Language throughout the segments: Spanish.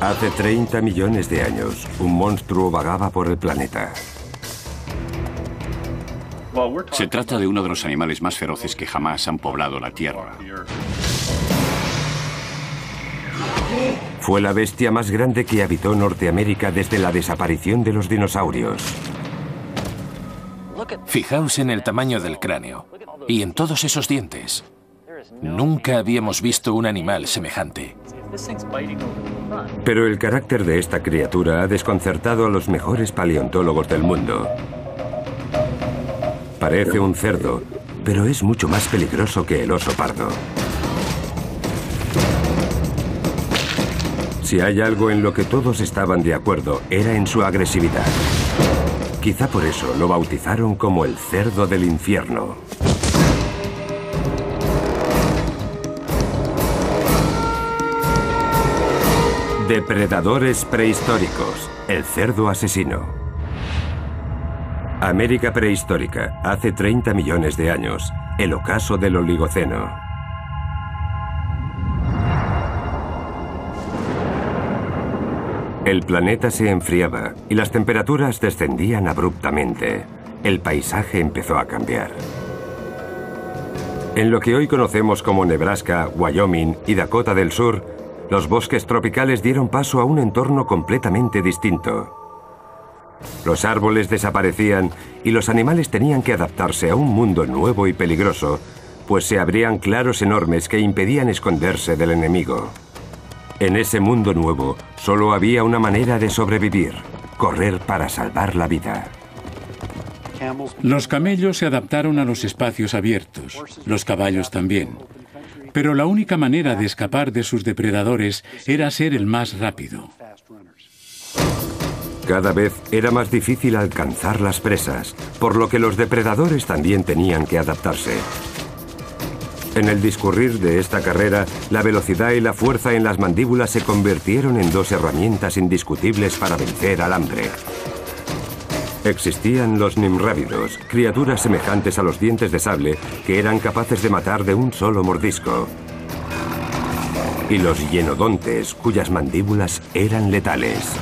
Hace 30 millones de años, un monstruo vagaba por el planeta. Se trata de uno de los animales más feroces que jamás han poblado la Tierra. Fue la bestia más grande que habitó Norteamérica desde la desaparición de los dinosaurios. Fijaos en el tamaño del cráneo y en todos esos dientes. Nunca habíamos visto un animal semejante. Pero el carácter de esta criatura ha desconcertado a los mejores paleontólogos del mundo. Parece un cerdo, pero es mucho más peligroso que el oso pardo. Si hay algo en lo que todos estaban de acuerdo, era en su agresividad. Quizá por eso lo bautizaron como el cerdo del infierno. Depredadores prehistóricos, el cerdo asesino. América prehistórica, hace 30 millones de años, el ocaso del Oligoceno. El planeta se enfriaba y las temperaturas descendían abruptamente. El paisaje empezó a cambiar. En lo que hoy conocemos como Nebraska, Wyoming y Dakota del Sur, los bosques tropicales dieron paso a un entorno completamente distinto. Los árboles desaparecían y los animales tenían que adaptarse a un mundo nuevo y peligroso, pues se abrían claros enormes que impedían esconderse del enemigo. En ese mundo nuevo, solo había una manera de sobrevivir: correr para salvar la vida. Los camellos se adaptaron a los espacios abiertos, los caballos también. Pero la única manera de escapar de sus depredadores era ser el más rápido. Cada vez era más difícil alcanzar las presas, por lo que los depredadores también tenían que adaptarse. En el discurrir de esta carrera, la velocidad y la fuerza en las mandíbulas se convirtieron en dos herramientas indiscutibles para vencer al hambre. Existían los nimrávidos, criaturas semejantes a los dientes de sable que eran capaces de matar de un solo mordisco. Y los hienodontes, cuyas mandíbulas eran letales.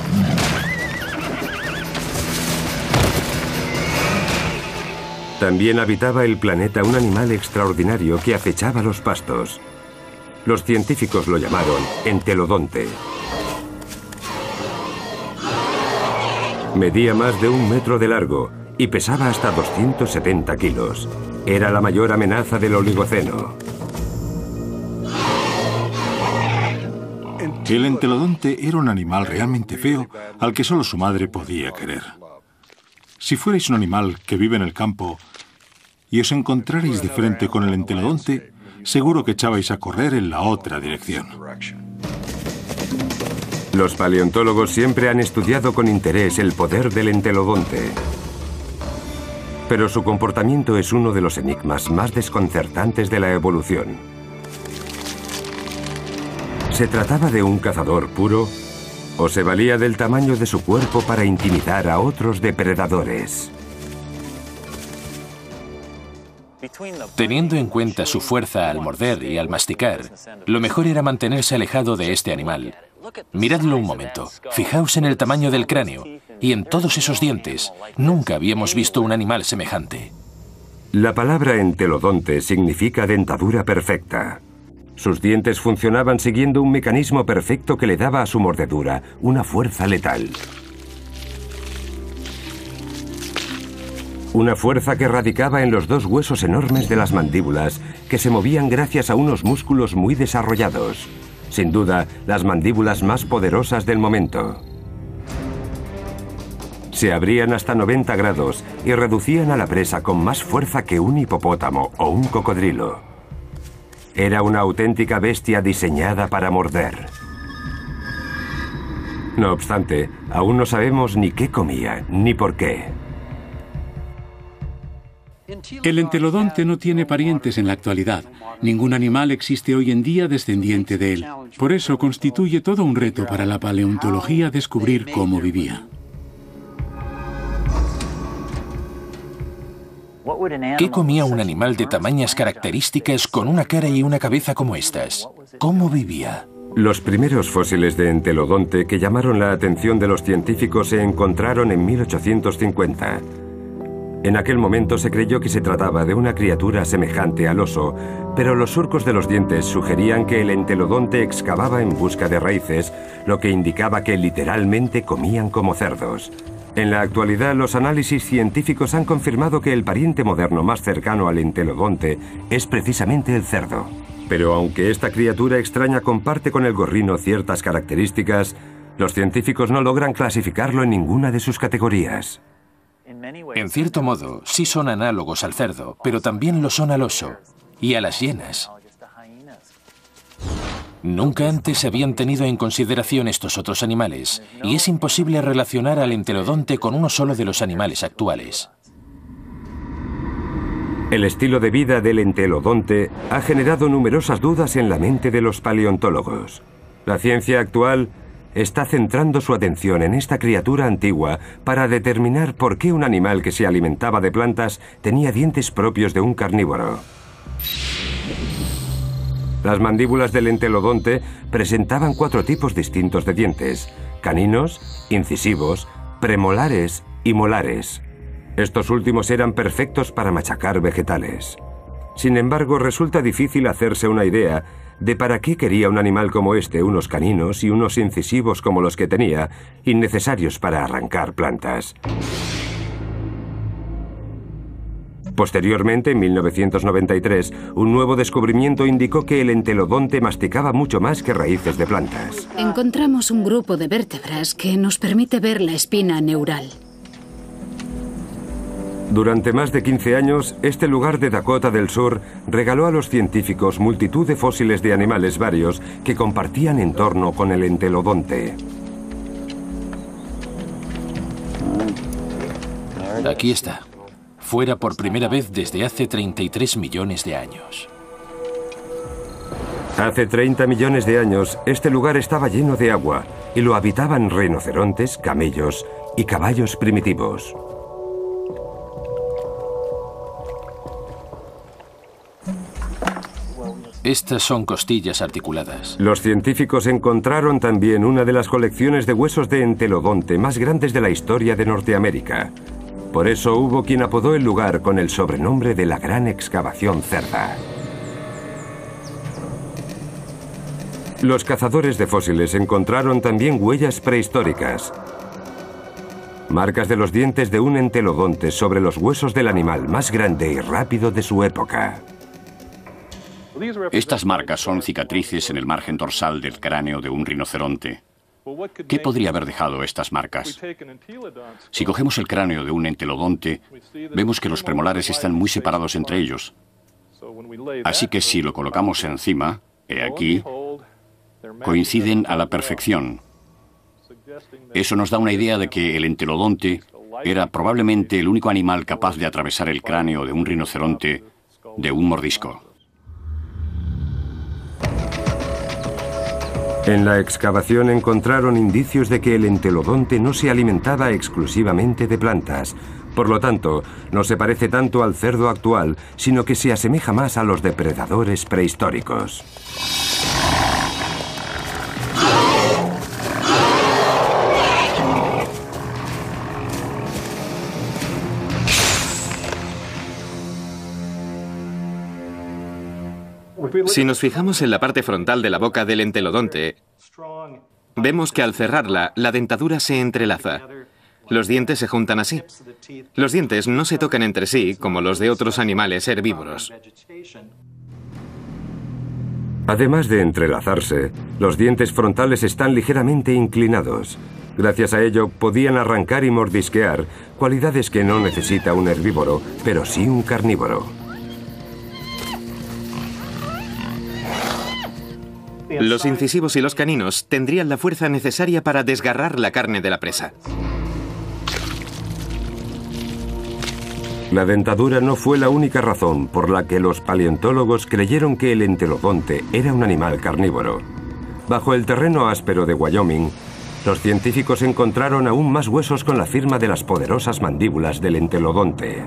También habitaba el planeta un animal extraordinario que acechaba los pastos. Los científicos lo llamaron entelodonte. Medía más de 1 metro de largo y pesaba hasta 270 kilos. Era la mayor amenaza del Oligoceno. El entelodonte era un animal realmente feo al que solo su madre podía querer. Si fuerais un animal que vive en el campo y os encontrarais de frente con el entelodonte, seguro que echabais a correr en la otra dirección. Los paleontólogos siempre han estudiado con interés el poder del entelodonte. Pero su comportamiento es uno de los enigmas más desconcertantes de la evolución. ¿Se trataba de un cazador puro o se valía del tamaño de su cuerpo para intimidar a otros depredadores? Teniendo en cuenta su fuerza al morder y al masticar, lo mejor era mantenerse alejado de este animal. Miradlo un momento, fijaos en el tamaño del cráneo y en todos esos dientes. Nunca habíamos visto un animal semejante. La palabra entelodonte significa dentadura perfecta. Sus dientes funcionaban siguiendo un mecanismo perfecto que le daba a su mordedura una fuerza letal. Una fuerza que radicaba en los dos huesos enormes de las mandíbulas, que se movían gracias a unos músculos muy desarrollados. Sin duda, las mandíbulas más poderosas del momento. Se abrían hasta 90 grados y reducían a la presa con más fuerza que un hipopótamo o un cocodrilo. Era una auténtica bestia diseñada para morder. No obstante, aún no sabemos ni qué comía, ni por qué. El entelodonte no tiene parientes en la actualidad. Ningún animal existe hoy en día descendiente de él. Por eso constituye todo un reto para la paleontología descubrir cómo vivía. ¿Qué comía un animal de tamañas características con una cara y una cabeza como estas? ¿Cómo vivía? Los primeros fósiles de entelodonte que llamaron la atención de los científicos se encontraron en 1850. En aquel momento se creyó que se trataba de una criatura semejante al oso, pero los surcos de los dientes sugerían que el entelodonte excavaba en busca de raíces, lo que indicaba que literalmente comían como cerdos. En la actualidad, los análisis científicos han confirmado que el pariente moderno más cercano al entelodonte es precisamente el cerdo. Pero aunque esta criatura extraña comparte con el gorrino ciertas características, los científicos no logran clasificarlo en ninguna de sus categorías. En cierto modo, sí son análogos al cerdo, pero también lo son al oso y a las hienas. Nunca antes se habían tenido en consideración estos otros animales, y es imposible relacionar al entelodonte con uno solo de los animales actuales. El estilo de vida del entelodonte ha generado numerosas dudas en la mente de los paleontólogos. La ciencia actual está centrando su atención en esta criatura antigua para determinar por qué un animal que se alimentaba de plantas tenía dientes propios de un carnívoro. Las mandíbulas del entelodonte presentaban 4 tipos distintos de dientes: caninos, incisivos, premolares y molares. Estos últimos eran perfectos para machacar vegetales. Sin embargo, resulta difícil hacerse una idea de para qué quería un animal como este unos caninos y unos incisivos como los que tenía, innecesarios para arrancar plantas. Posteriormente, en 1993, un nuevo descubrimiento indicó que el entelodonte masticaba mucho más que raíces de plantas. Encontramos un grupo de vértebras que nos permite ver la espina neural. Durante más de 15 años, este lugar de Dakota del Sur regaló a los científicos multitud de fósiles de animales varios que compartían entorno con el entelodonte. Aquí está. Fuera por primera vez desde hace 33 millones de años. Hace 30 millones de años, este lugar estaba lleno de agua y lo habitaban rinocerontes, camellos y caballos primitivos. Estas son costillas articuladas. Los científicos encontraron también una de las colecciones de huesos de entelodonte más grandes de la historia de Norteamérica. Por eso hubo quien apodó el lugar con el sobrenombre de la Gran Excavación Cerda. Los cazadores de fósiles encontraron también huellas prehistóricas. Marcas de los dientes de un entelodonte sobre los huesos del animal más grande y rápido de su época. Estas marcas son cicatrices en el margen dorsal del cráneo de un rinoceronte. ¿Qué podría haber dejado estas marcas? Si cogemos el cráneo de un entelodonte, vemos que los premolares están muy separados entre ellos. Así que si lo colocamos encima, he aquí, coinciden a la perfección. Eso nos da una idea de que el entelodonte era probablemente el único animal capaz de atravesar el cráneo de un rinoceronte de un mordisco. En la excavación encontraron indicios de que el entelodonte no se alimentaba exclusivamente de plantas. Por lo tanto, no se parece tanto al cerdo actual, sino que se asemeja más a los depredadores prehistóricos. Si nos fijamos en la parte frontal de la boca del entelodonte, vemos que al cerrarla, la dentadura se entrelaza. Los dientes se juntan así. Los dientes no se tocan entre sí como los de otros animales herbívoros. Además de entrelazarse, los dientes frontales están ligeramente inclinados. Gracias a ello, podían arrancar y mordisquear, cualidades que no necesita un herbívoro, pero sí un carnívoro. Los incisivos y los caninos tendrían la fuerza necesaria para desgarrar la carne de la presa. La dentadura no fue la única razón por la que los paleontólogos creyeron que el entelodonte era un animal carnívoro. Bajo el terreno áspero de Wyoming, los científicos encontraron aún más huesos con la firma de las poderosas mandíbulas del entelodonte.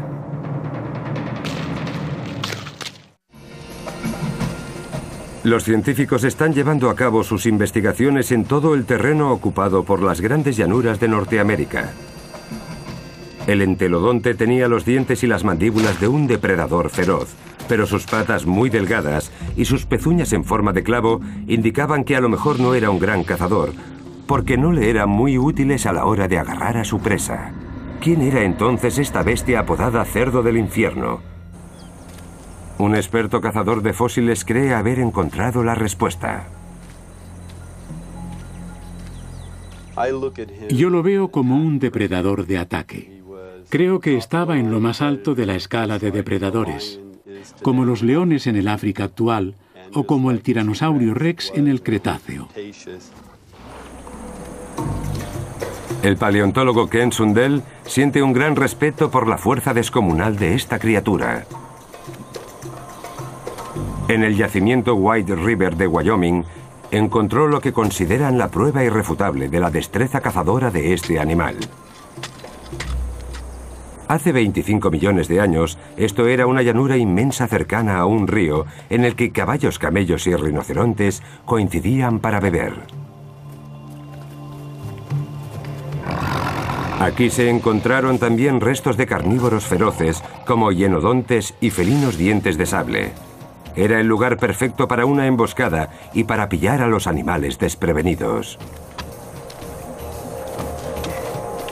Los científicos están llevando a cabo sus investigaciones en todo el terreno ocupado por las grandes llanuras de Norteamérica. El entelodonte tenía los dientes y las mandíbulas de un depredador feroz, pero sus patas muy delgadas y sus pezuñas en forma de clavo indicaban que a lo mejor no era un gran cazador, porque no le eran muy útiles a la hora de agarrar a su presa. ¿Quién era entonces esta bestia apodada cerdo del infierno? Un experto cazador de fósiles cree haber encontrado la respuesta. Yo lo veo como un depredador de ataque. Creo que estaba en lo más alto de la escala de depredadores, como los leones en el África actual o como el tiranosaurio rex en el Cretáceo. El paleontólogo Ken Sundell siente un gran respeto por la fuerza descomunal de esta criatura. En el yacimiento White River de Wyoming, encontró lo que consideran la prueba irrefutable de la destreza cazadora de este animal. Hace 25 millones de años, esto era una llanura inmensa cercana a un río en el que caballos, camellos y rinocerontes coincidían para beber. Aquí se encontraron también restos de carnívoros feroces como hienodontes y felinos dientes de sable. Era el lugar perfecto para una emboscada y para pillar a los animales desprevenidos.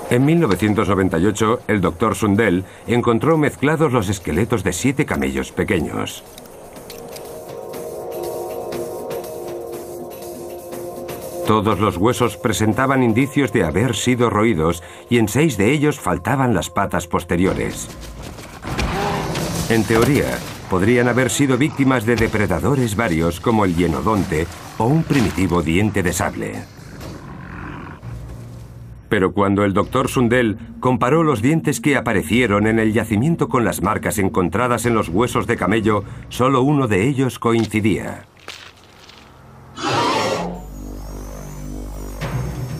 En 1998, el Dr. Sundell encontró mezclados los esqueletos de 7 camellos pequeños. Todos los huesos presentaban indicios de haber sido roídos y en 6 de ellos faltaban las patas posteriores. En teoría, podrían haber sido víctimas de depredadores varios como el hienodonte o un primitivo diente de sable. Pero cuando el Dr. Sundell comparó los dientes que aparecieron en el yacimiento con las marcas encontradas en los huesos de camello, solo uno de ellos coincidía.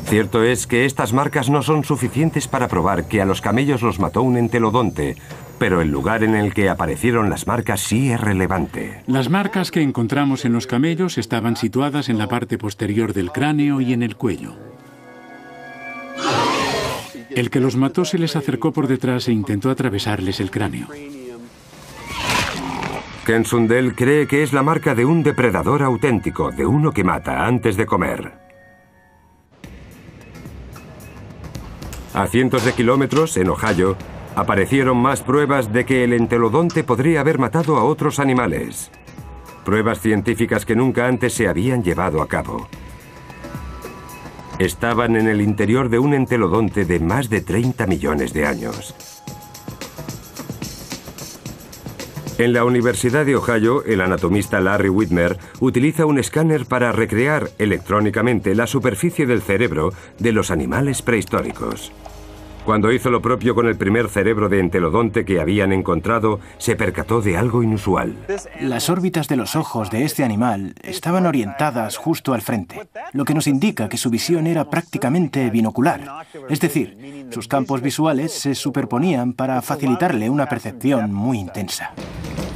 Cierto es que estas marcas no son suficientes para probar que a los camellos los mató un entelodonte, pero el lugar en el que aparecieron las marcas sí es relevante. Las marcas que encontramos en los camellos estaban situadas en la parte posterior del cráneo y en el cuello. El que los mató se les acercó por detrás e intentó atravesarles el cráneo. Ken Sundell cree que es la marca de un depredador auténtico, de uno que mata antes de comer. A cientos de kilómetros, en Ohio, aparecieron más pruebas de que el entelodonte podría haber matado a otros animales. Pruebas científicas que nunca antes se habían llevado a cabo. Estaban en el interior de un entelodonte de más de 30 millones de años. En la Universidad de Ohio, el anatomista Larry Whitmer utiliza un escáner para recrear electrónicamente la superficie del cerebro de los animales prehistóricos. Cuando hizo lo propio con el primer cerebro de entelodonte que habían encontrado, se percató de algo inusual. Las órbitas de los ojos de este animal estaban orientadas justo al frente, lo que nos indica que su visión era prácticamente binocular. Es decir, sus campos visuales se superponían para facilitarle una percepción muy intensa.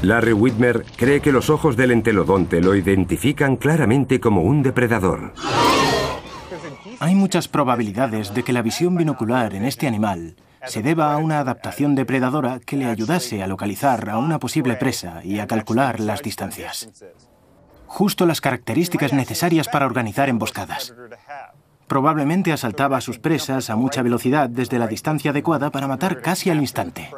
Larry Whitmer cree que los ojos del entelodonte lo identifican claramente como un depredador. Hay muchas probabilidades de que la visión binocular en este animal se deba a una adaptación depredadora que le ayudase a localizar a una posible presa y a calcular las distancias. Justo las características necesarias para organizar emboscadas. Probablemente asaltaba a sus presas a mucha velocidad desde la distancia adecuada para matar casi al instante.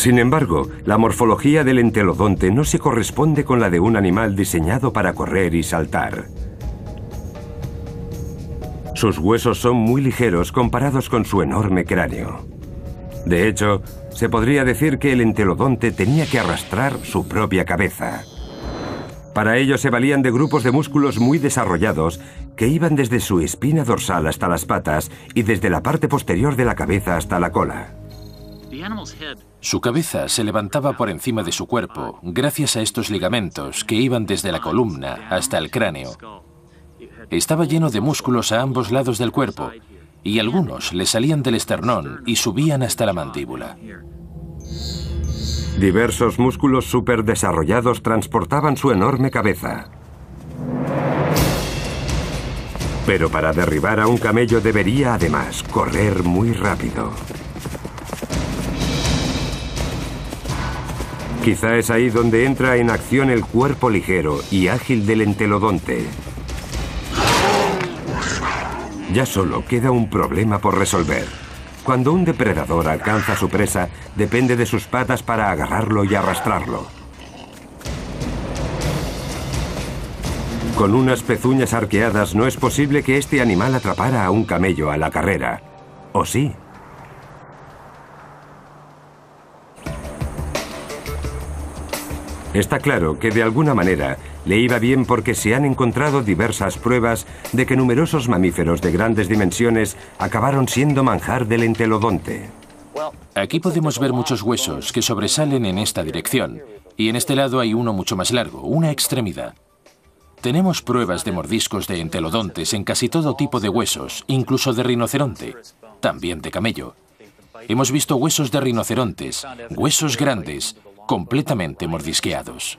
Sin embargo, la morfología del entelodonte no se corresponde con la de un animal diseñado para correr y saltar. Sus huesos son muy ligeros comparados con su enorme cráneo. De hecho, se podría decir que el entelodonte tenía que arrastrar su propia cabeza. Para ello se valían de grupos de músculos muy desarrollados que iban desde su espina dorsal hasta las patas y desde la parte posterior de la cabeza hasta la cola. Su cabeza se levantaba por encima de su cuerpo gracias a estos ligamentos que iban desde la columna hasta el cráneo. Estaba lleno de músculos a ambos lados del cuerpo y algunos le salían del esternón y subían hasta la mandíbula. Diversos músculos superdesarrollados transportaban su enorme cabeza. Pero para derribar a un camello debería, además, correr muy rápido. Quizá es ahí donde entra en acción el cuerpo ligero y ágil del entelodonte. Ya solo queda un problema por resolver. Cuando un depredador alcanza a su presa, depende de sus patas para agarrarlo y arrastrarlo. Con unas pezuñas arqueadas no es posible que este animal atrapara a un camello a la carrera. ¿O sí? Está claro que de alguna manera le iba bien porque se han encontrado diversas pruebas de que numerosos mamíferos de grandes dimensiones acabaron siendo manjar del entelodonte. Aquí podemos ver muchos huesos que sobresalen en esta dirección, y en este lado hay uno mucho más largo, una extremidad. Tenemos pruebas de mordiscos de entelodontes en casi todo tipo de huesos, incluso de rinoceronte, también de camello. Hemos visto huesos de rinocerontes, huesos grandes, completamente mordisqueados.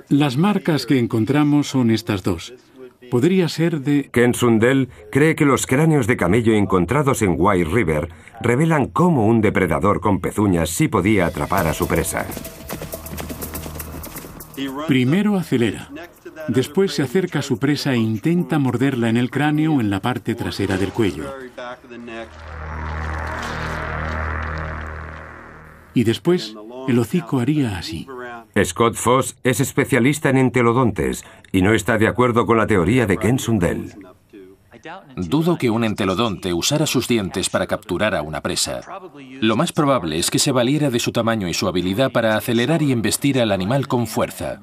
Las marcas que encontramos son estas dos. Podría ser de... Ken Sundell cree que los cráneos de camello encontrados en White River revelan cómo un depredador con pezuñas sí podía atrapar a su presa. Primero acelera. Después se acerca a su presa e intenta morderla en el cráneo o en la parte trasera del cuello. Y después, el hocico haría así. Scott Foss es especialista en entelodontes y no está de acuerdo con la teoría de Ken Sundell. Dudo que un entelodonte usara sus dientes para capturar a una presa. Lo más probable es que se valiera de su tamaño y su habilidad para acelerar y embestir al animal con fuerza.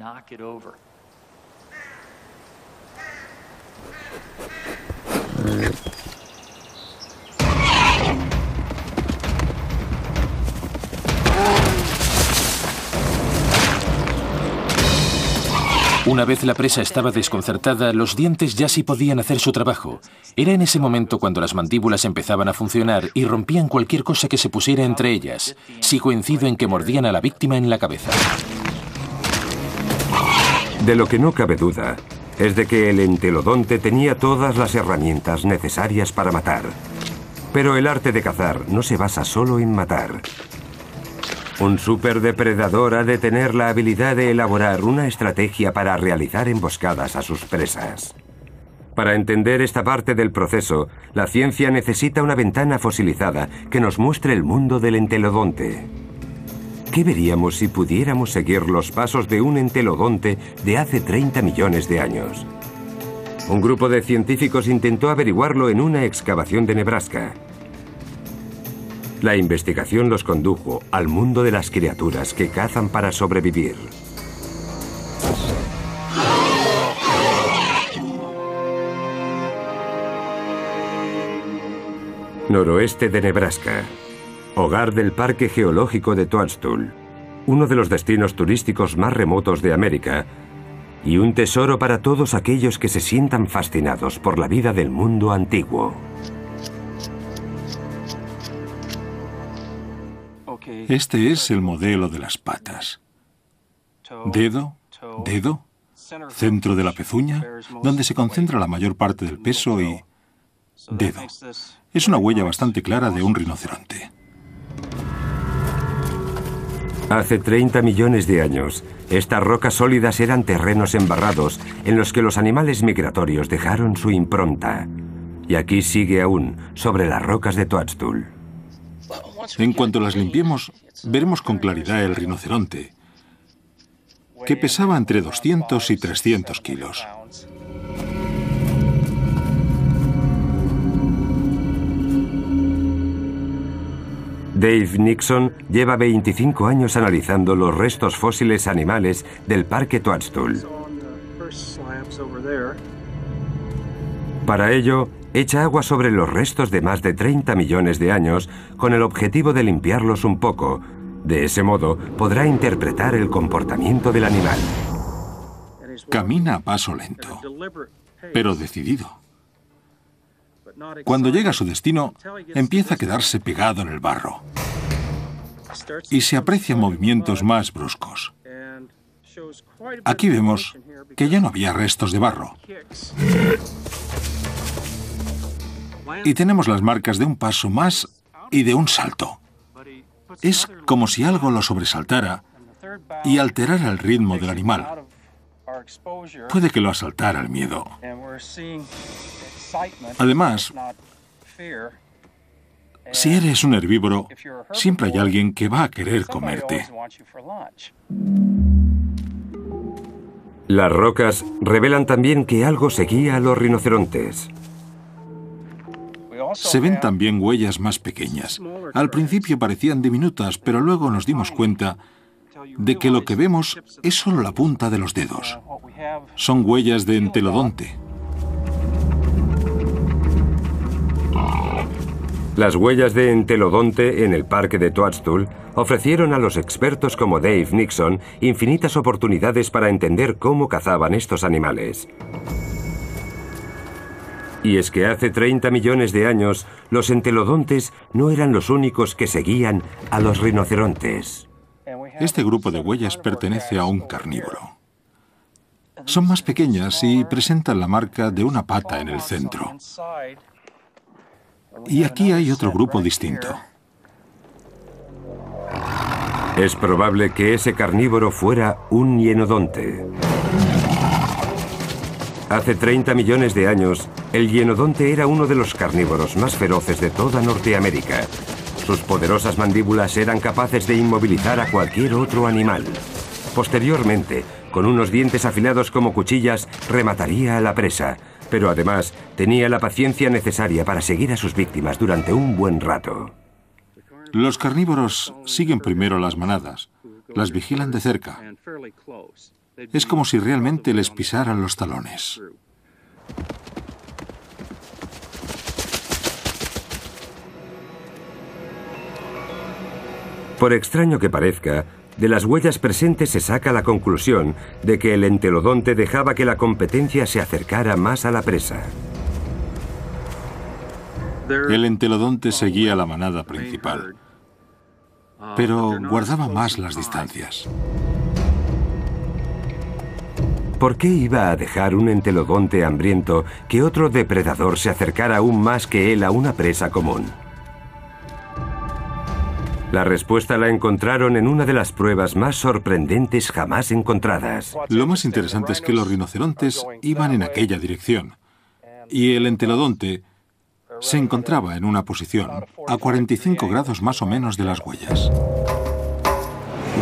Una vez la presa estaba desconcertada, los dientes ya sí podían hacer su trabajo. Era en ese momento cuando las mandíbulas empezaban a funcionar y rompían cualquier cosa que se pusiera entre ellas. Sí coincido en que mordían a la víctima en la cabeza. De lo que no cabe duda es de que el entelodonte tenía todas las herramientas necesarias para matar. Pero el arte de cazar no se basa solo en matar. Un superdepredador ha de tener la habilidad de elaborar una estrategia para realizar emboscadas a sus presas. Para entender esta parte del proceso, la ciencia necesita una ventana fosilizada que nos muestre el mundo del entelodonte. ¿Qué veríamos si pudiéramos seguir los pasos de un entelodonte de hace 30 millones de años? Un grupo de científicos intentó averiguarlo en una excavación de Nebraska. La investigación los condujo al mundo de las criaturas que cazan para sobrevivir. Noroeste de Nebraska, hogar del Parque Geológico de Toadstool, uno de los destinos turísticos más remotos de América y un tesoro para todos aquellos que se sientan fascinados por la vida del mundo antiguo. Este es el modelo de las patas. Dedo, dedo, centro de la pezuña, donde se concentra la mayor parte del peso y dedo. Es una huella bastante clara de un rinoceronte. Hace 30 millones de años, estas rocas sólidas eran terrenos embarrados en los que los animales migratorios dejaron su impronta. Y aquí sigue aún, sobre las rocas de Toadstool. En cuanto las limpiemos, veremos con claridad el rinoceronte, que pesaba entre 200 y 300 kilos. Dave Nixon lleva 25 años analizando los restos fósiles animales del Parque Toadstool. Para ello, echa agua sobre los restos de más de 30 millones de años con el objetivo de limpiarlos un poco. De ese modo, podrá interpretar el comportamiento del animal. Camina a paso lento, pero decidido. Cuando llega a su destino, empieza a quedarse pegado en el barro y se aprecian movimientos más bruscos. Aquí vemos que ya no había restos de barro. Y tenemos las marcas de un paso más y de un salto. Es como si algo lo sobresaltara y alterara el ritmo del animal. Puede que lo asaltara el miedo. Además, si eres un herbívoro, siempre hay alguien que va a querer comerte. Las rocas revelan también que algo seguía a los rinocerontes. Se ven también huellas más pequeñas. Al principio parecían diminutas, pero luego nos dimos cuenta de que lo que vemos es solo la punta de los dedos. Son huellas de entelodonte. Las huellas de entelodonte en el parque de Toadstool ofrecieron a los expertos como Dave Nixon infinitas oportunidades para entender cómo cazaban estos animales. Y es que hace 30 millones de años, los entelodontes no eran los únicos que seguían a los rinocerontes. Este grupo de huellas pertenece a un carnívoro. Son más pequeñas y presentan la marca de una pata en el centro. Y aquí hay otro grupo distinto. Es probable que ese carnívoro fuera un hienodonte. Hace 30 millones de años, el hienodonte era uno de los carnívoros más feroces de toda Norteamérica. Sus poderosas mandíbulas eran capaces de inmovilizar a cualquier otro animal. Posteriormente, con unos dientes afilados como cuchillas, remataría a la presa, pero además tenía la paciencia necesaria para seguir a sus víctimas durante un buen rato. Los carnívoros siguen primero las manadas, las vigilan de cerca. Es como si realmente les pisaran los talones. Por extraño que parezca, de las huellas presentes se saca la conclusión de que el entelodonte dejaba que la competencia se acercara más a la presa. El entelodonte seguía la manada principal, pero guardaba más las distancias. ¿Por qué iba a dejar un entelodonte hambriento que otro depredador se acercara aún más que él a una presa común? La respuesta la encontraron en una de las pruebas más sorprendentes jamás encontradas. Lo más interesante es que los rinocerontes iban en aquella dirección y el entelodonte se encontraba en una posición a 45 grados más o menos de las huellas.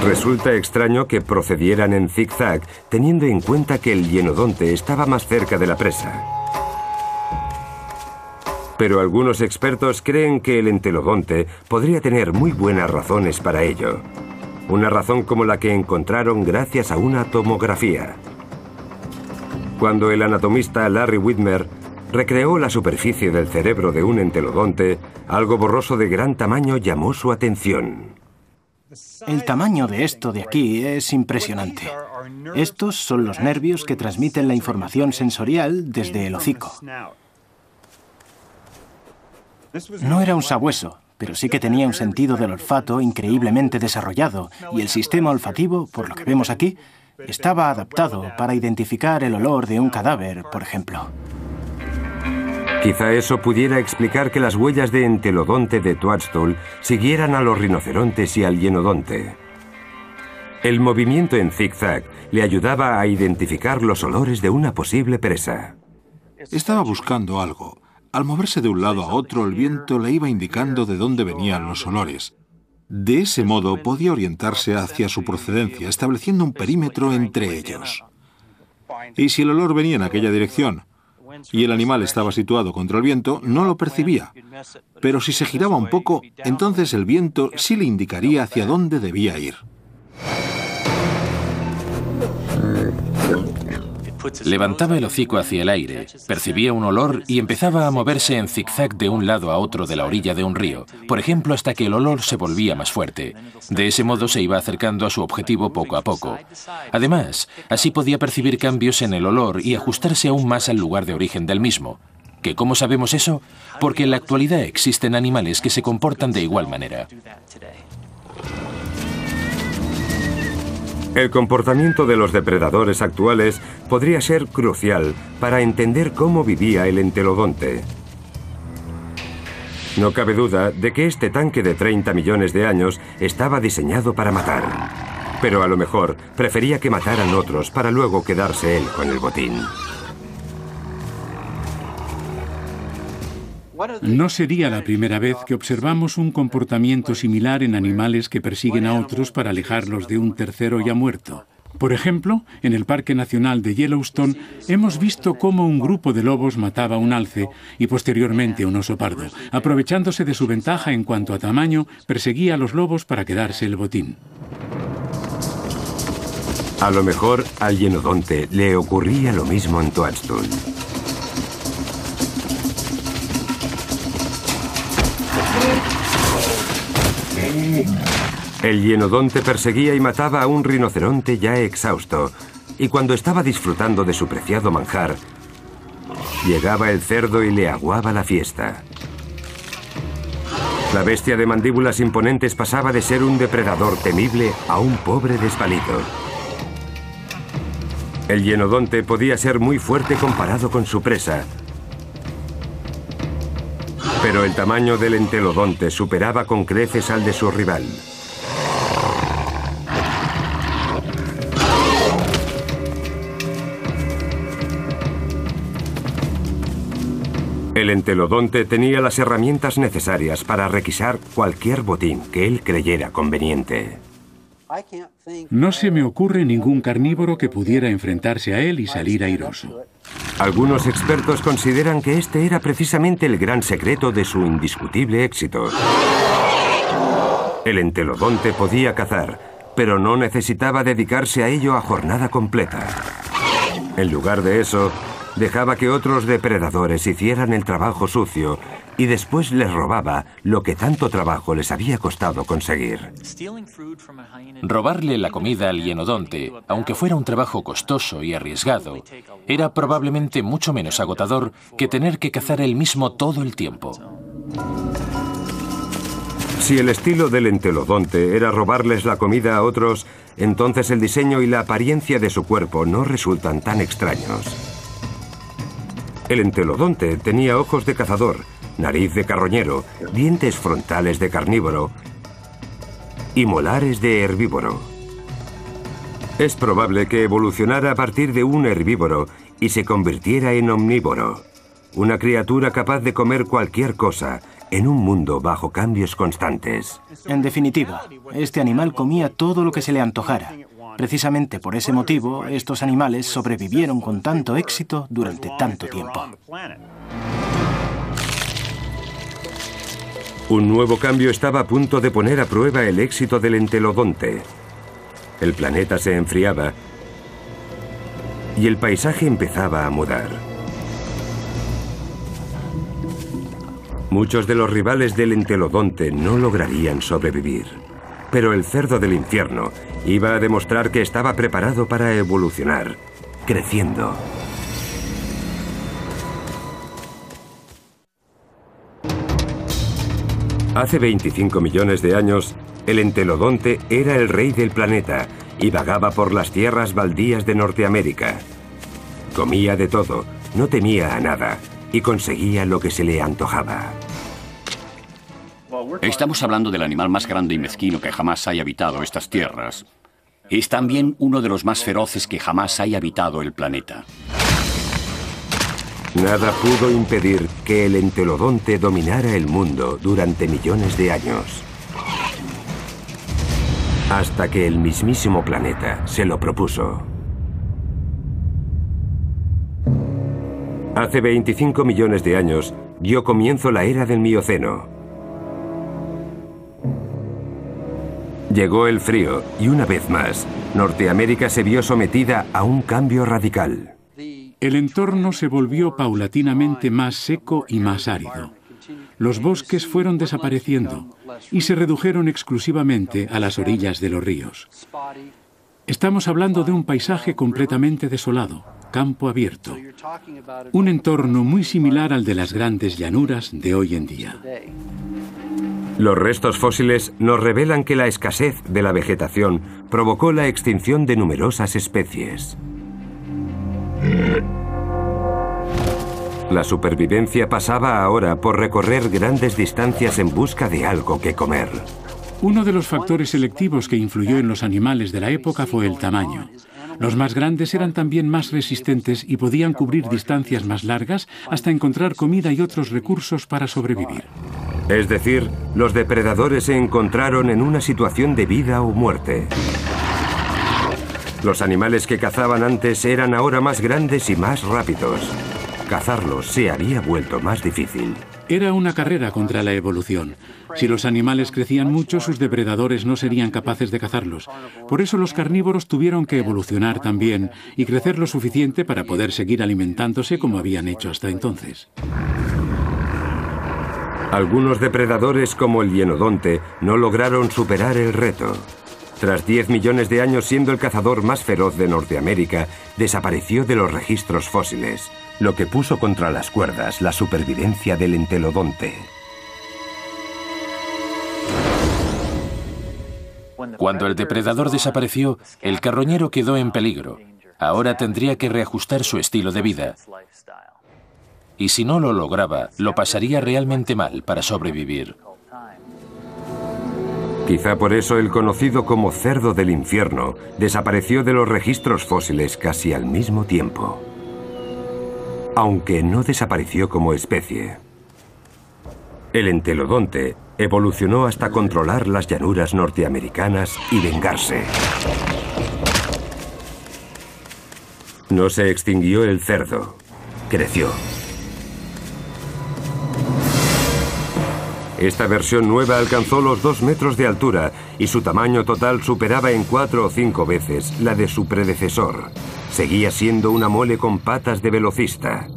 Resulta extraño que procedieran en zigzag, teniendo en cuenta que el hienodonte estaba más cerca de la presa. Pero algunos expertos creen que el entelodonte podría tener muy buenas razones para ello. Una razón como la que encontraron gracias a una tomografía. Cuando el anatomista Larry Widmer recreó la superficie del cerebro de un entelodonte, algo borroso de gran tamaño llamó su atención. El tamaño de esto de aquí es impresionante. Estos son los nervios que transmiten la información sensorial desde el hocico. No era un sabueso, pero sí que tenía un sentido del olfato increíblemente desarrollado y el sistema olfativo, por lo que vemos aquí, estaba adaptado para identificar el olor de un cadáver, por ejemplo. Quizá eso pudiera explicar que las huellas de entelodonte de Toadstool siguieran a los rinocerontes y al hienodonte. El movimiento en zigzag le ayudaba a identificar los olores de una posible presa. Estaba buscando algo. Al moverse de un lado a otro, el viento le iba indicando de dónde venían los olores. De ese modo podía orientarse hacia su procedencia, estableciendo un perímetro entre ellos. Y si el olor venía en aquella dirección y el animal estaba situado contra el viento, no lo percibía. Pero si se giraba un poco, entonces el viento sí le indicaría hacia dónde debía ir. Levantaba el hocico hacia el aire, percibía un olor y empezaba a moverse en zigzag de un lado a otro de la orilla de un río, por ejemplo, hasta que el olor se volvía más fuerte. De ese modo se iba acercando a su objetivo poco a poco. Además, así podía percibir cambios en el olor y ajustarse aún más al lugar de origen del mismo. ¿Que cómo sabemos eso? Porque en la actualidad existen animales que se comportan de igual manera. El comportamiento de los depredadores actuales podría ser crucial para entender cómo vivía el entelodonte. No cabe duda de que este tanque de 30 millones de años estaba diseñado para matar. Pero a lo mejor prefería que mataran otros para luego quedarse él con el botín. No sería la primera vez que observamos un comportamiento similar en animales que persiguen a otros para alejarlos de un tercero ya muerto. Por ejemplo, en el Parque Nacional de Yellowstone hemos visto cómo un grupo de lobos mataba a un alce y posteriormente a un oso pardo. Aprovechándose de su ventaja en cuanto a tamaño, perseguía a los lobos para quedarse el botín. A lo mejor al hienodonte le ocurría lo mismo en Toadstool. El hienodonte perseguía y mataba a un rinoceronte ya exhausto, y cuando estaba disfrutando de su preciado manjar, llegaba el cerdo y le aguaba la fiesta. La bestia de mandíbulas imponentes pasaba de ser un depredador temible a un pobre desvalido. El hienodonte podía ser muy fuerte comparado con su presa, pero el tamaño del entelodonte superaba con creces al de su rival. El entelodonte tenía las herramientas necesarias para requisar cualquier botín que él creyera conveniente. No se me ocurre ningún carnívoro que pudiera enfrentarse a él y salir airoso. Algunos expertos consideran que este era precisamente el gran secreto de su indiscutible éxito. El entelodonte podía cazar, pero no necesitaba dedicarse a ello a jornada completa. En lugar de eso, dejaba que otros depredadores hicieran el trabajo sucio y después les robaba lo que tanto trabajo les había costado conseguir. Robarle la comida al hienodonte, aunque fuera un trabajo costoso y arriesgado, era probablemente mucho menos agotador que tener que cazar él mismo todo el tiempo. Si el estilo del entelodonte era robarles la comida a otros, entonces el diseño y la apariencia de su cuerpo no resultan tan extraños. El entelodonte tenía ojos de cazador, nariz de carroñero, dientes frontales de carnívoro y molares de herbívoro. Es probable que evolucionara a partir de un herbívoro y se convirtiera en omnívoro, una criatura capaz de comer cualquier cosa en un mundo bajo cambios constantes. En definitiva, este animal comía todo lo que se le antojara. Precisamente por ese motivo, estos animales sobrevivieron con tanto éxito durante tanto tiempo. Un nuevo cambio estaba a punto de poner a prueba el éxito del entelodonte. El planeta se enfriaba y el paisaje empezaba a mudar. Muchos de los rivales del entelodonte no lograrían sobrevivir, pero el cerdo del infierno iba a demostrar que estaba preparado para evolucionar, creciendo. Hace 25 millones de años, el entelodonte era el rey del planeta y vagaba por las tierras baldías de Norteamérica. Comía de todo, no temía a nada y conseguía lo que se le antojaba. Estamos hablando del animal más grande y mezquino que jamás haya habitado estas tierras. Es también uno de los más feroces que jamás haya habitado el planeta. Nada pudo impedir que el entelodonte dominara el mundo durante millones de años. Hasta que el mismísimo planeta se lo propuso. Hace 25 millones de años dio comienzo la era del Mioceno. Llegó el frío y una vez más, Norteamérica se vio sometida a un cambio radical. El entorno se volvió paulatinamente más seco y más árido. Los bosques fueron desapareciendo y se redujeron exclusivamente a las orillas de los ríos. Estamos hablando de un paisaje completamente desolado, campo abierto, un entorno muy similar al de las grandes llanuras de hoy en día. Los restos fósiles nos revelan que la escasez de la vegetación provocó la extinción de numerosas especies. La supervivencia pasaba ahora por recorrer grandes distancias en busca de algo que comer. Uno de los factores selectivos que influyó en los animales de la época fue el tamaño. Los más grandes eran también más resistentes y podían cubrir distancias más largas hasta encontrar comida y otros recursos para sobrevivir. Es decir, los depredadores se encontraron en una situación de vida o muerte. Los animales que cazaban antes eran ahora más grandes y más rápidos. Cazarlos se había vuelto más difícil. Era una carrera contra la evolución. Si los animales crecían mucho, sus depredadores no serían capaces de cazarlos. Por eso los carnívoros tuvieron que evolucionar también y crecer lo suficiente para poder seguir alimentándose como habían hecho hasta entonces. Algunos depredadores, como el hienodonte, no lograron superar el reto. Tras 10 millones de años siendo el cazador más feroz de Norteamérica, desapareció de los registros fósiles, lo que puso contra las cuerdas la supervivencia del entelodonte. Cuando el depredador desapareció, el carroñero quedó en peligro. Ahora tendría que reajustar su estilo de vida. Y si no lo lograba, lo pasaría realmente mal para sobrevivir. Quizá por eso el conocido como cerdo del infierno desapareció de los registros fósiles casi al mismo tiempo. Aunque no desapareció como especie. El entelodonte evolucionó hasta controlar las llanuras norteamericanas y vengarse. No se extinguió el cerdo, creció. Esta versión nueva alcanzó los 2 metros de altura y su tamaño total superaba en 4 o 5 veces la de su predecesor. Seguía siendo una mole con patas de velocista.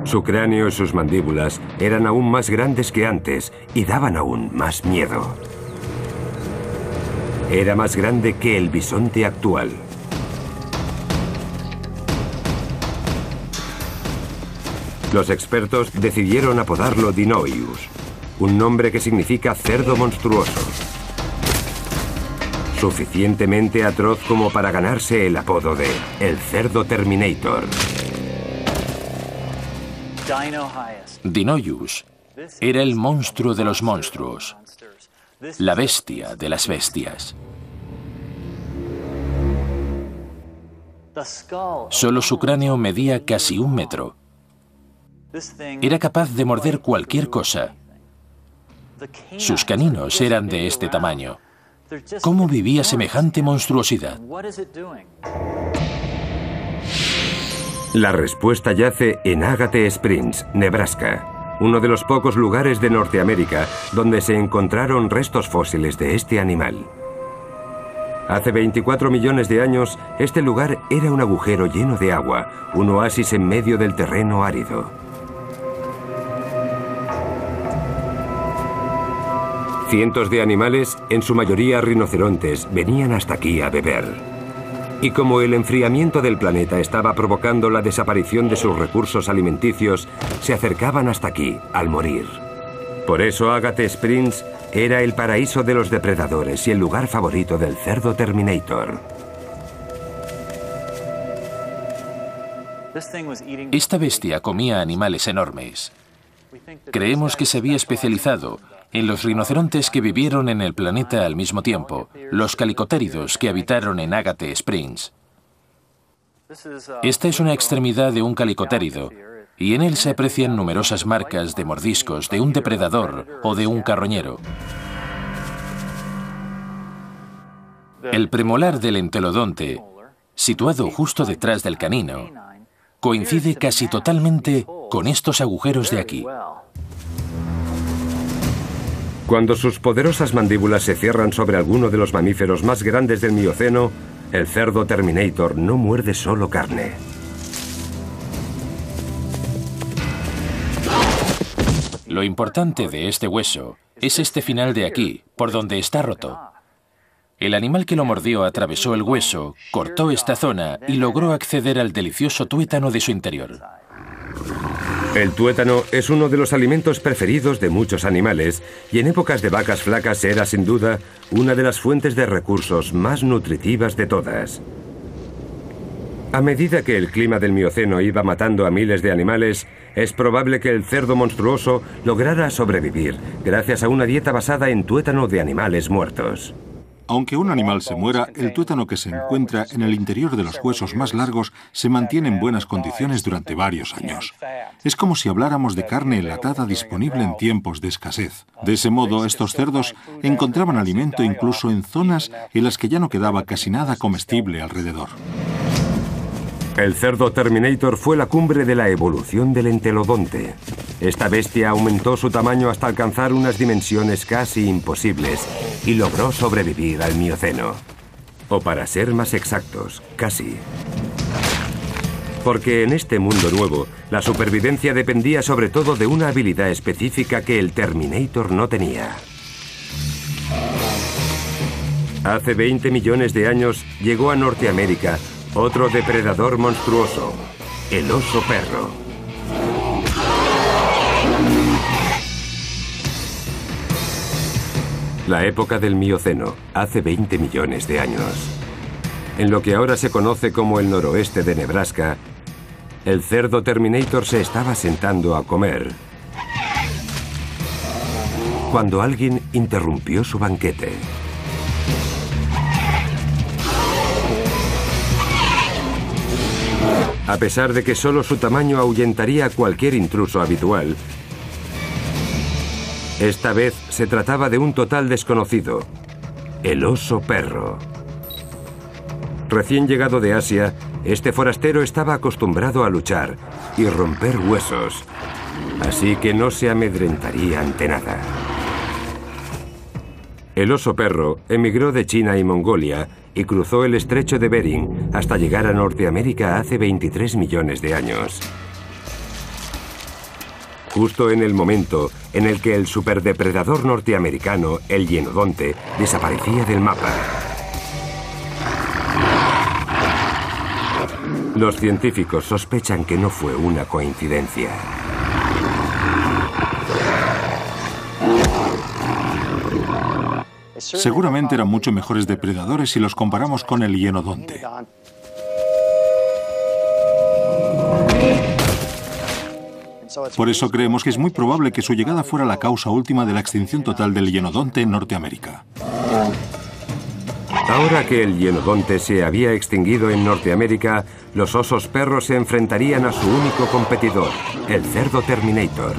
Su cráneo y sus mandíbulas eran aún más grandes que antes y daban aún más miedo. Era más grande que el bisonte actual. Los expertos decidieron apodarlo Dinoius, un nombre que significa cerdo monstruoso. Suficientemente atroz como para ganarse el apodo de el cerdo Terminator. Dinoius era el monstruo de los monstruos, la bestia de las bestias. Solo su cráneo medía casi 1 metro. Era capaz de morder cualquier cosa. Sus caninos eran de este tamaño. ¿Cómo vivía semejante monstruosidad? La respuesta yace en Agate Springs, Nebraska, uno de los pocos lugares de Norteamérica donde se encontraron restos fósiles de este animal. Hace 24 millones de años, este lugar era un agujero lleno de agua, un oasis en medio del terreno árido. Cientos de animales, en su mayoría rinocerontes, venían hasta aquí a beber. Y como el enfriamiento del planeta estaba provocando la desaparición de sus recursos alimenticios, se acercaban hasta aquí, al morir. Por eso Agate Springs era el paraíso de los depredadores y el lugar favorito del cerdo Terminator. Esta bestia comía animales enormes. Creemos que se había especializado en los rinocerontes que vivieron en el planeta al mismo tiempo, los calicotéridos que habitaron en Agate Springs. Esta es una extremidad de un calicotérido, y en él se aprecian numerosas marcas de mordiscos de un depredador o de un carroñero. El premolar del entelodonte, situado justo detrás del canino, coincide casi totalmente con estos agujeros de aquí. Cuando sus poderosas mandíbulas se cierran sobre alguno de los mamíferos más grandes del Mioceno, El cerdo Terminator no muerde solo carne. Lo importante de este hueso es este final de aquí, por donde está roto. El animal que lo mordió atravesó el hueso, cortó esta zona y logró acceder al delicioso tuétano de su interior. El tuétano es uno de los alimentos preferidos de muchos animales y en épocas de vacas flacas era sin duda una de las fuentes de recursos más nutritivas de todas. A medida que el clima del Mioceno iba matando a miles de animales, es probable que el cerdo monstruoso lograra sobrevivir gracias a una dieta basada en tuétano de animales muertos. Aunque un animal se muera, el tuétano que se encuentra en el interior de los huesos más largos se mantiene en buenas condiciones durante varios años. Es como si habláramos de carne enlatada disponible en tiempos de escasez. De ese modo, estos cerdos encontraban alimento incluso en zonas en las que ya no quedaba casi nada comestible alrededor. El cerdo Terminator fue la cumbre de la evolución del entelodonte. Esta bestia aumentó su tamaño hasta alcanzar unas dimensiones casi imposibles y logró sobrevivir al Mioceno. O para ser más exactos, casi. Porque en este mundo nuevo, la supervivencia dependía sobre todo de una habilidad específica que el Terminator no tenía. Hace 20 millones de años llegó a Norteamérica otro depredador monstruoso, el oso perro. La época del Mioceno, hace 20 millones de años. En lo que ahora se conoce como el noroeste de Nebraska, el cerdo Terminator se estaba sentando a comer cuando alguien interrumpió su banquete. A pesar de que solo su tamaño ahuyentaría a cualquier intruso habitual, esta vez se trataba de un total desconocido, el oso perro. Recién llegado de Asia, este forastero estaba acostumbrado a luchar y romper huesos, así que no se amedrentaría ante nada. El oso perro emigró de China y Mongolia y cruzó el estrecho de Bering hasta llegar a Norteamérica hace 23 millones de años. Justo en el momento en el que el superdepredador norteamericano, el hienodonte, desaparecía del mapa. Los científicos sospechan que no fue una coincidencia. Seguramente eran mucho mejores depredadores si los comparamos con el hienodonte. Por eso creemos que es muy probable que su llegada fuera la causa última de la extinción total del hienodonte en Norteamérica. Ahora que el hienodonte se había extinguido en Norteamérica, los osos perros se enfrentarían a su único competidor, el cerdo Terminator.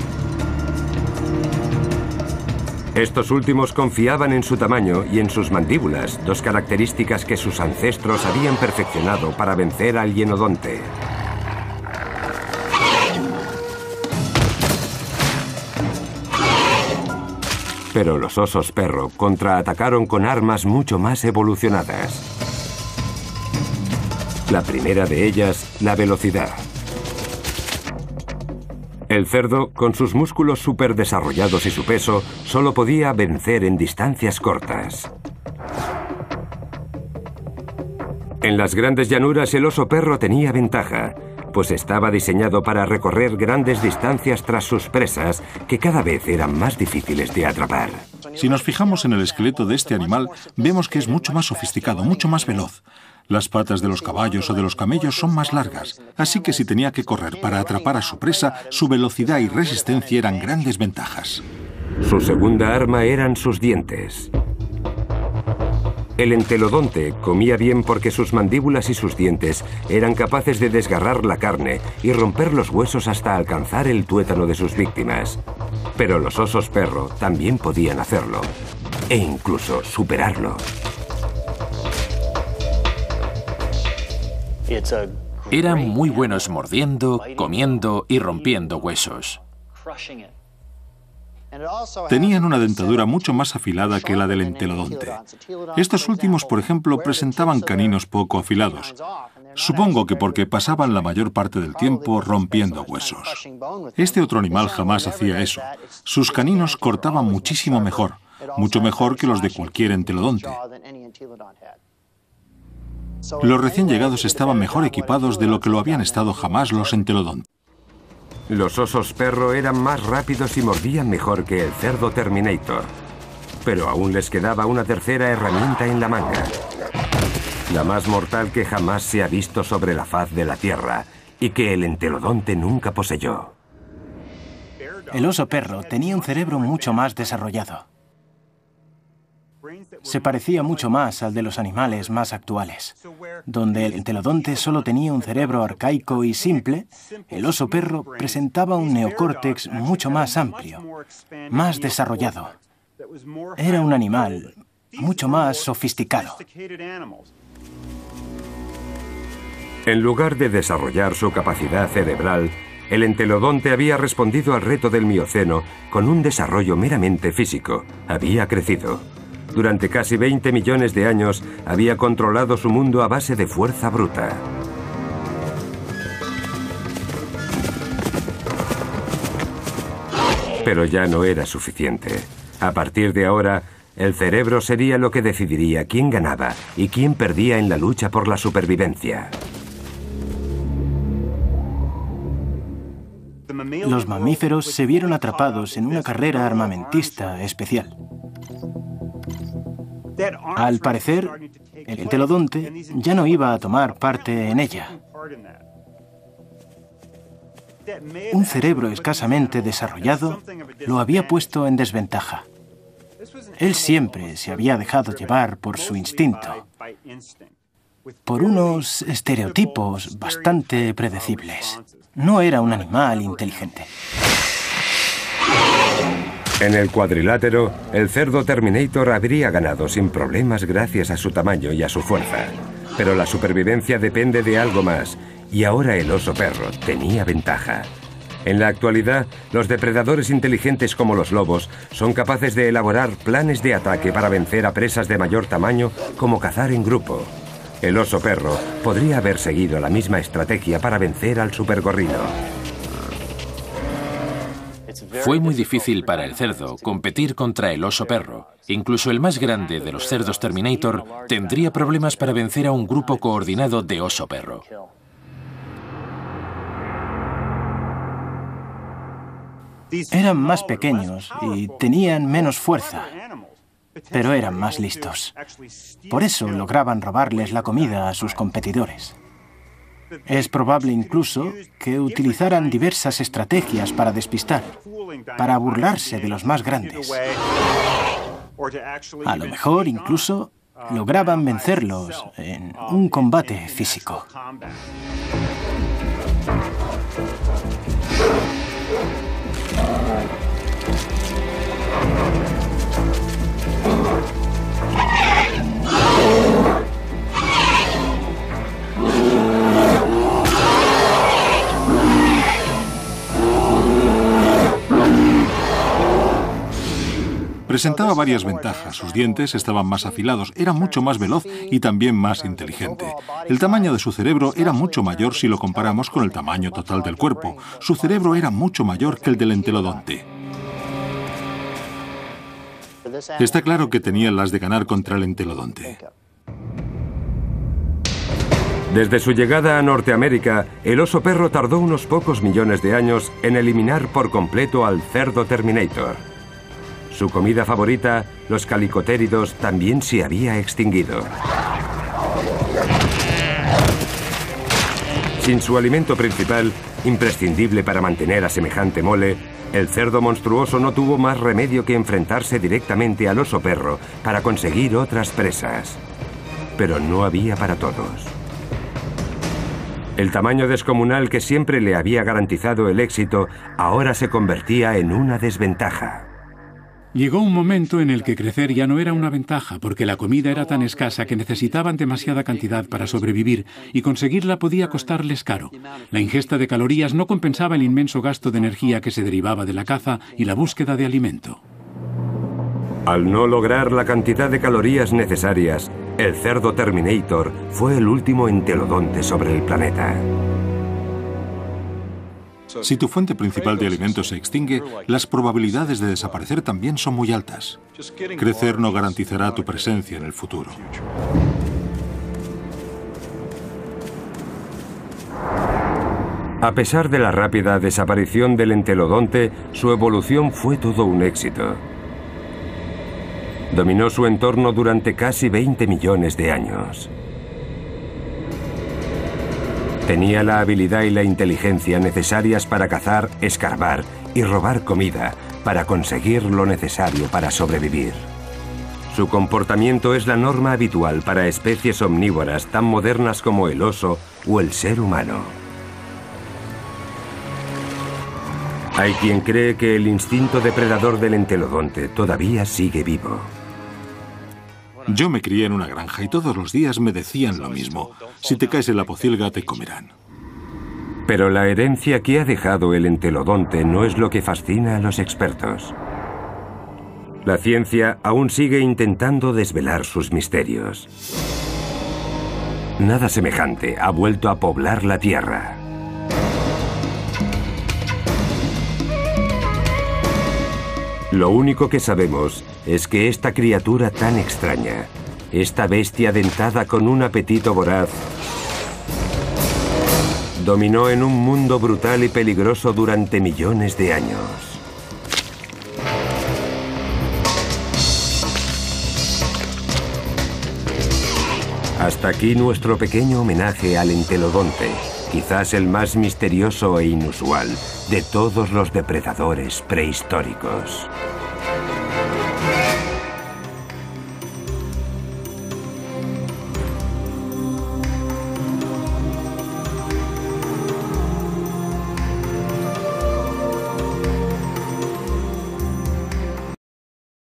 Estos últimos confiaban en su tamaño y en sus mandíbulas, dos características que sus ancestros habían perfeccionado para vencer al hienodonte. Pero los osos perro contraatacaron con armas mucho más evolucionadas. La primera de ellas, la velocidad. El cerdo, con sus músculos superdesarrollados y su peso, solo podía vencer en distancias cortas. En las grandes llanuras el oso perro tenía ventaja, pues estaba diseñado para recorrer grandes distancias tras sus presas, que cada vez eran más difíciles de atrapar. Si nos fijamos en el esqueleto de este animal, vemos que es mucho más sofisticado, mucho más veloz. Las patas de los caballos o de los camellos son más largas, así que si tenía que correr para atrapar a su presa, su velocidad y resistencia eran grandes ventajas. Su segunda arma eran sus dientes. El entelodonte comía bien porque sus mandíbulas y sus dientes eran capaces de desgarrar la carne y romper los huesos hasta alcanzar el tuétano de sus víctimas. Pero los osos perro también podían hacerlo, e incluso superarlo. Eran muy buenos mordiendo, comiendo y rompiendo huesos. Tenían una dentadura mucho más afilada que la del entelodonte. Estos últimos, por ejemplo, presentaban caninos poco afilados. Supongo que porque pasaban la mayor parte del tiempo rompiendo huesos. Este otro animal jamás hacía eso. Sus caninos cortaban muchísimo mejor, mucho mejor que los de cualquier entelodonte. Los recién llegados estaban mejor equipados de lo que lo habían estado jamás los entelodontes. Los osos perro eran más rápidos y mordían mejor que el cerdo Terminator. Pero aún les quedaba una tercera herramienta en la manga. La más mortal que jamás se ha visto sobre la faz de la Tierra y que el entelodonte nunca poseyó. El oso perro tenía un cerebro mucho más desarrollado. Se parecía mucho más al de los animales más actuales. Donde el entelodonte solo tenía un cerebro arcaico y simple, el oso perro presentaba un neocórtex mucho más amplio, más desarrollado. Era un animal mucho más sofisticado. En lugar de desarrollar su capacidad cerebral, el entelodonte había respondido al reto del Mioceno con un desarrollo meramente físico. Había crecido. Durante casi 20 millones de años había controlado su mundo a base de fuerza bruta. Pero ya no era suficiente. A partir de ahora, el cerebro sería lo que decidiría quién ganaba y quién perdía en la lucha por la supervivencia. Los mamíferos se vieron atrapados en una carrera armamentista especial. Al parecer, el entelodonte ya no iba a tomar parte en ella. Un cerebro escasamente desarrollado lo había puesto en desventaja. Él siempre se había dejado llevar por su instinto, por unos estereotipos bastante predecibles. No era un animal inteligente. En el cuadrilátero, el cerdo Terminator habría ganado sin problemas gracias a su tamaño y a su fuerza. Pero la supervivencia depende de algo más, y ahora el oso perro tenía ventaja. En la actualidad, los depredadores inteligentes como los lobos son capaces de elaborar planes de ataque para vencer a presas de mayor tamaño, como cazar en grupo. El oso perro podría haber seguido la misma estrategia para vencer al supergorrino. Fue muy difícil para el cerdo competir contra el oso perro. Incluso el más grande de los cerdos Terminator tendría problemas para vencer a un grupo coordinado de oso perro. Eran más pequeños y tenían menos fuerza, pero eran más listos. Por eso lograban robarles la comida a sus competidores. Es probable incluso que utilizaran diversas estrategias para despistar, para burlarse de los más grandes. A lo mejor incluso lograban vencerlos en un combate físico. Presentaba varias ventajas. Sus dientes estaban más afilados, era mucho más veloz y también más inteligente. El tamaño de su cerebro era mucho mayor si lo comparamos con el tamaño total del cuerpo. Su cerebro era mucho mayor que el del entelodonte. Está claro que tenían las de ganar contra el entelodonte. Desde su llegada a Norteamérica, el oso perro tardó unos pocos millones de años en eliminar por completo al cerdo Terminator. Su comida favorita, los calicotéridos, también se había extinguido. Sin su alimento principal, imprescindible para mantener a semejante mole, el cerdo monstruoso no tuvo más remedio que enfrentarse directamente al oso perro para conseguir otras presas. Pero no había para todos. El tamaño descomunal que siempre le había garantizado el éxito ahora se convertía en una desventaja. Llegó un momento en el que crecer ya no era una ventaja, porque la comida era tan escasa que necesitaban demasiada cantidad para sobrevivir, y conseguirla podía costarles caro. La ingesta de calorías no compensaba el inmenso gasto de energía que se derivaba de la caza y la búsqueda de alimento. Al no lograr la cantidad de calorías necesarias, el cerdo Terminator fue el último entelodonte sobre el planeta. Si tu fuente principal de alimento se extingue, las probabilidades de desaparecer también son muy altas. Crecer no garantizará tu presencia en el futuro. A pesar de la rápida desaparición del entelodonte, su evolución fue todo un éxito. Dominó su entorno durante casi 20 millones de años. Tenía la habilidad y la inteligencia necesarias para cazar, escarbar y robar comida para conseguir lo necesario para sobrevivir. Su comportamiento es la norma habitual para especies omnívoras tan modernas como el oso o el ser humano. Hay quien cree que el instinto depredador del entelodonte todavía sigue vivo. Yo me crié en una granja y todos los días me decían lo mismo. Si te caes en la pocilga, te comerán. Pero la herencia que ha dejado el entelodonte no es lo que fascina a los expertos. La ciencia aún sigue intentando desvelar sus misterios. Nada semejante ha vuelto a poblar la Tierra. Lo único que sabemos es que esta criatura tan extraña, esta bestia dentada con un apetito voraz, dominó en un mundo brutal y peligroso durante millones de años. Hasta aquí nuestro pequeño homenaje al entelodonte, quizás el más misterioso e inusual de todos los depredadores prehistóricos.